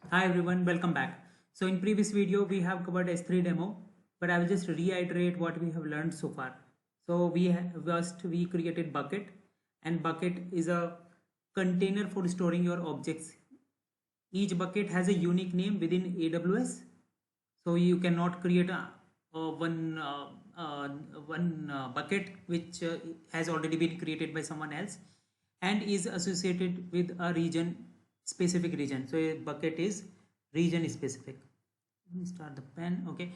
Hi everyone, welcome back. So in previous video we have covered S3 demo, but I will just reiterate what we have learned so far. So first we created bucket, and bucket is a container for storing your objects. Each bucket has a unique name within AWS, so you cannot create one bucket which has already been created by someone else and is associated with a specific region. So a bucket is region specific. Let me start the pen. Okay.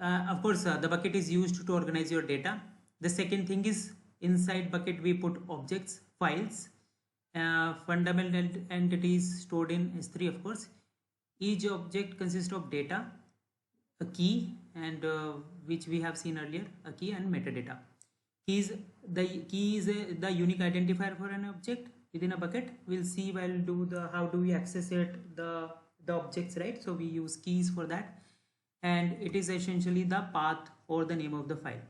Of course, the bucket is used to organize your data. The second thing is, inside bucket we put objects, files, fundamental entities stored in S3. Of course, each object consists of data, a key, and which we have seen earlier, a key and metadata. Key is the unique identifier for an object within a bucket. We'll see while do the how do we access it, the objects, right? So we use keys for that, and it is essentially the path or the name of the file.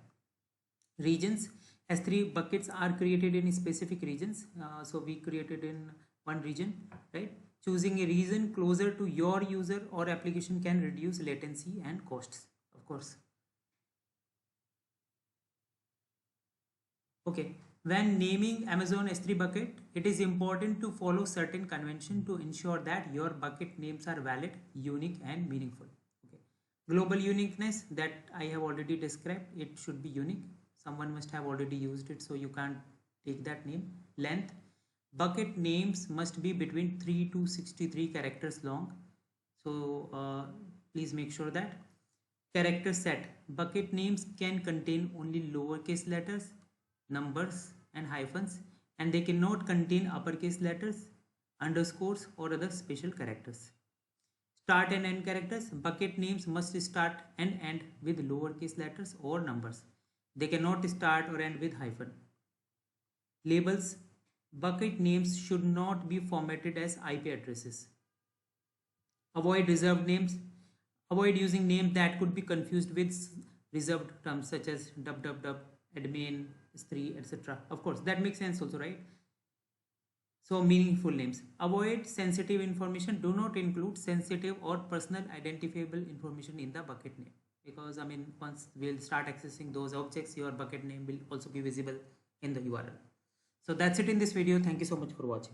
Regions, S3 buckets are created in specific regions. So we created in one region, right? Choosing a region closer to your user or application can reduce latency and costs, of course. Okay, when naming Amazon S3 bucket, it is important to follow certain convention to ensure that your bucket names are valid, unique, and meaningful. Okay, global uniqueness that I have already described, it should be unique. Someone must have already used it, so you can't take that name. Length, bucket names must be between 3 to 63 characters long. So please make sure that. Character set, bucket names can contain only lowercase letters, numbers, and hyphens, and they cannot contain uppercase letters, underscores, or other special characters. Start and end characters, bucket names must start and end with lowercase letters or numbers. They cannot start or end with hyphen. Labels, bucket names should not be formatted as IP addresses. Avoid reserved names. Avoid using names that could be confused with reserved terms such as www, admin, S3, etc. Of course, that makes sense also, right? So meaningful names. Avoid sensitive information. Do not include sensitive or personal identifiable information in the bucket name, because once we'll start accessing those objects, your bucket name will also be visible in the URL. So that's it in this video. Thank you so much for watching.